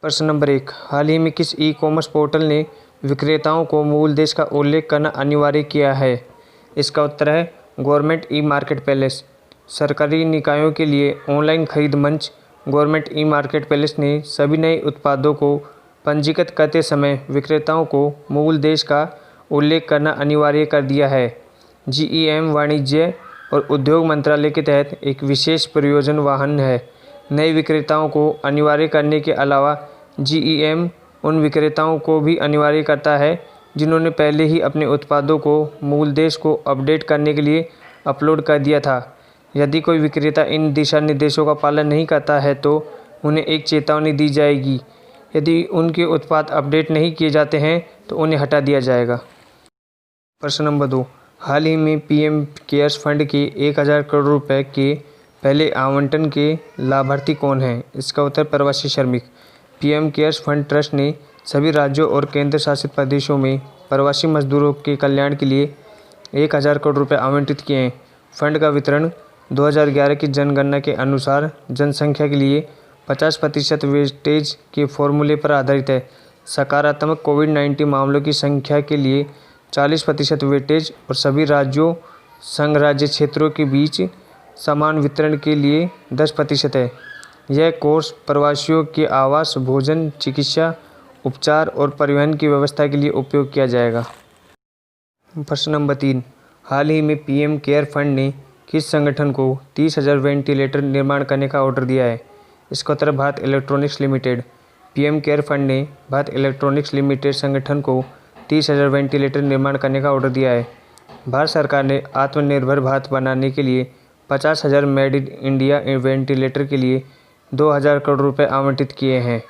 प्रश्न नंबर 1, हाल ही में किस ई कॉमर्स पोर्टल ने विक्रेताओं को मूल देश का उल्लेख करना अनिवार्य किया है? इसका उत्तर है गवर्नमेंट ई मार्केट प्लेस। सरकारी निकायों के लिए ऑनलाइन खरीद मंच गवर्नमेंट ई मार्केट प्लेस ने सभी नए उत्पादों को पंजीकृत करते समय विक्रेताओं को मूल देश का उल्लेख करना अनिवार्य कर दिया है। जीईएम वाणिज्य और उद्योग मंत्रालय के तहत एक विशेष प्रयोजन वाहन है। नए विक्रेताओं को अनिवार्य करने के अलावा जीईएम उन विक्रेताओं को भी अनिवार्य करता है जिन्होंने पहले ही अपने उत्पादों को मूल देश को अपडेट करने के लिए अपलोड कर दिया था। यदि कोई विक्रेता इन दिशा निर्देशों का पालन नहीं करता है तो उन्हें एक चेतावनी दी जाएगी। यदि उनके उत्पाद अपडेट नहीं किए जाते हैं तो उन्हें हटा दिया जाएगा। प्रश्न नंबर 2, हाल ही में पीएम केयर्स फंड के 1000 करोड़ रुपए के पहले आवंटन के लाभार्थी कौन हैं? इसका उत्तर प्रवासी श्रमिक। पीएम केयर्स फंड ट्रस्ट ने सभी राज्यों और केंद्र शासित प्रदेशों में प्रवासी मजदूरों के कल्याण के लिए 1000 करोड़ रुपए आवंटित किए हैं। फंड का वितरण 2011 की जनगणना के अनुसार जनसंख्या के लिए 50% वेटेज के फॉर्मूले पर आधारित है। सकारात्मक कोविड-19 मामलों की संख्या के लिए 40% वेटेज और सभी राज्यों संघ राज्य क्षेत्रों के बीच समान वितरण के लिए 10% है। यह कोर्स प्रवासियों के आवास, भोजन, चिकित्सा, उपचार और परिवहन की व्यवस्था के लिए उपयोग किया जाएगा। प्रश्न नंबर 3, हाल ही में पीएम केयर फंड ने किस संगठन को 30,000 वेंटिलेटर निर्माण करने का ऑर्डर दिया है? इसका उत्तर Bharat electronics limited. PM care fund ने भारत इलेक्ट्रॉनिक्स लिमिटेड संगठन को 30,000 वेंटिलेटर निर्माण करने का ऑर्डर दिया है। भारत सरकार ने आत्मनिर्भर भारत बनाने के लिए 50,000 मेड इन इंडिया वेंटिलेटर के लिए 2,000 करोड़ रुपए आवंटित किए हैं।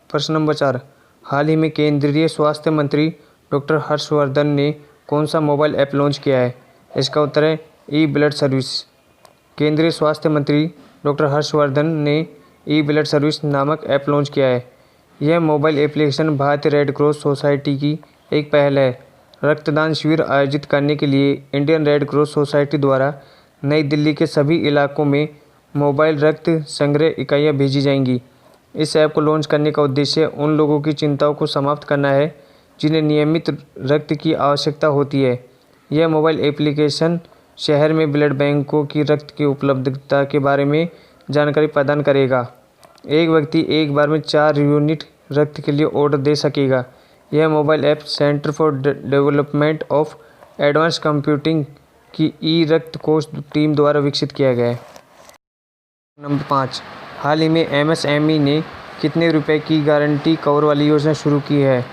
प्रश्न नंबर 4, हाल ही में केंद्रीय स्वास्थ्य मंत्री डॉक्टर हर्षवर्धन ने कौन सा मोबाइल ऐप लॉन्च किया है? इसका उत्तर है ई ब्लड सर्विस। केंद्रीय स्वास्थ्य मंत्री डॉक्टर हर्षवर्धन ने ई ब्लड सर्विस नामक ऐप लॉन्च किया है। यह मोबाइल एप्लीकेशन भारतीय रेड क्रॉस सोसाइटी की एक पहल है। रक्तदान शिविर आयोजित करने के लिए इंडियन रेड क्रॉस सोसाइटी द्वारा नई दिल्ली के सभी इलाकों में मोबाइल रक्त संग्रह इकाइयाँ भेजी जाएंगी। इस ऐप को लॉन्च करने का उद्देश्य उन लोगों की चिंताओं को समाप्त करना है जिन्हें नियमित रक्त की आवश्यकता होती है। यह मोबाइल एप्लीकेशन शहर में ब्लड बैंकों की रक्त की उपलब्धता के बारे में जानकारी प्रदान करेगा। एक व्यक्ति एक बार में 4 यूनिट रक्त के लिए ऑर्डर दे सकेगा। यह mobile app centre for development of advance computing की ई रक्त कोष टीम द्वारा विकसित किया गया है। नंबर 5, हाल ही में एमएसएमई ने कितने रुपए की गारंटी कवर वाली योजना शुरू की है?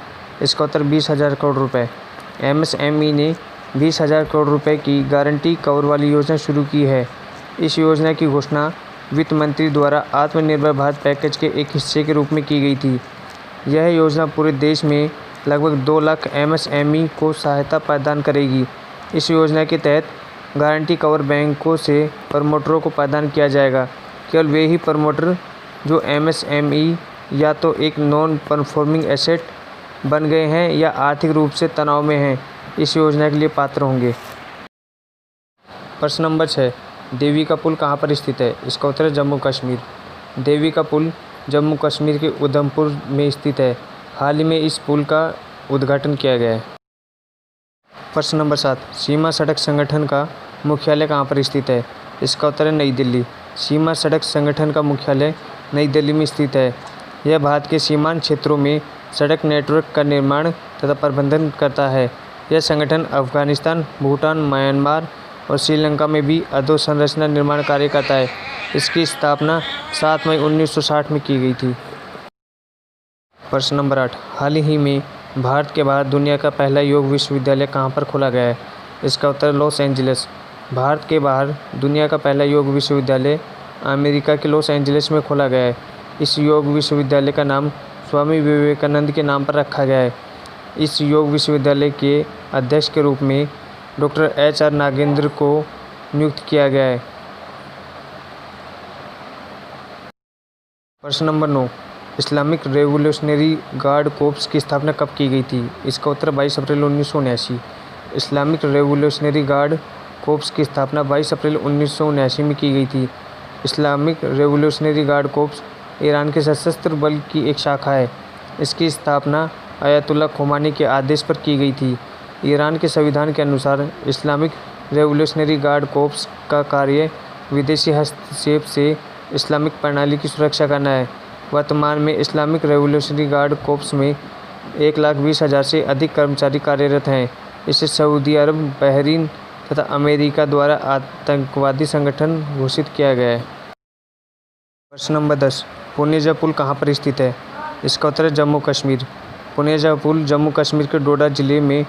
इसका उत्तर 20,000 करोड़ रुपए। एमएसएमई ने 20,000 करोड़ रुपए की गारंटी कवर वाली योजना शुरू की है। इस योजना की घोषणा वित्त मंत्री द्वारा आत्मनिर्भर भारत पैकेज के एक हिस्से के रूप में की गई थी। यह योजना पूरे देश में लगभग 2 लाख एमएसएमई को सहायता प्रदान करेगी। इस योजना के तहत गारंटी कवर बैंकों से प्रमोटरों को प्रदान किया जाएगा। केवल वे ही प्रमोटर जो एमएसएमई या तो एक नॉन परफॉर्मिंग एसेट बन गए हैं या आर्थिक रूप से तनाव में हैं, इस योजना के लिए पात्र होंगे। प्रश्न नंबर 6, देवी का पुल कहाँ पर स्थित है? इसका उत्तर है जम्मू कश्मीर। देवी का पुल जम्मू कश्मीर के उधमपुर में स्थित है। हाल ही में इस पुल का उद्घाटन किया गया है। प्रश्न नंबर 7, सीमा सड़क संगठन का मुख्यालय कहाँ पर स्थित है? इसका उत्तर है नई दिल्ली। सीमा सड़क संगठन का मुख्यालय नई दिल्ली में स्थित है। यह भारत के सीमांत क्षेत्रों में सड़क नेटवर्क का निर्माण तथा प्रबंधन करता है। यह संगठन अफगानिस्तान, भूटान, म्यांमार और श्रीलंका में भी अधोसंरचना निर्माण कार्य करता है। इसकी स्थापना 7 मई 1960 में की गई थी। प्रश्न नंबर 8, हाल ही में भारत के बाहर दुनिया का पहला योग विश्वविद्यालय कहाँ पर खोला गया है? इसका उत्तर लॉस एंजलिस। भारत के बाहर दुनिया का पहला योग विश्वविद्यालय अमेरिका के लॉस एंजलिस में खोला गया है। इस योग विश्वविद्यालय का नाम स्वामी विवेकानंद के नाम पर रखा गया है। इस योग विश्वविद्यालय के अध्यक्ष के रूप में डॉक्टर HR नागेंद्र को नियुक्त किया गया है। प्रश्न number 9, Islamic revolutionary guard corpse की स्थापना कब की गई थी? इसका उत्तर 22 अप्रैल 1979। इस्लामिक रेवोल्यूशनरी गार्ड कोर्प्स की स्थापना 22 अप्रैल 1979 में की गई थी। Islamic revolutionary guard corpse Iran के सशस्त्र बल की एक शाखा है। इसकी स्थापना अयतुल्ला खोमेनी के आदेश पर की गई थी। ईरान के संविधान के अनुसार इस्लामिक रेवोल्यूशनरी गार्ड कोर्प्स का कार्य विदेशी हस्तक्षेप से इस्लामिक प्रणाली की सुरक्षा करना है। वर्तमान में इस्लामिक रेवोल्यूशनरी गार्ड कोर्प्स में 1,20,000 से अधिक कर्मचारी कार्यरत हैं। इसे सऊदी अरब, बहरीन तथा अमेरिका द्वारा आतंकवादी संगठन घोषित किया गया है। प्रश्न नंबर 10, पुनेजा पुल कहाँ पर स्थित है? इसका उत्तर है जम्मू कश्मीर। पुनेजा पुल जम्मू कश्मीर के डोडा जिले में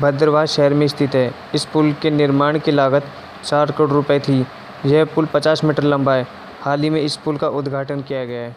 भद्रवाह शहर में स्थित है। इस पुल के निर्माण की लागत 4 करोड़ रुपए थी। यह पुल 50 मीटर लंबा है। हाल ही में इस पुल का उद्घाटन किया गया है।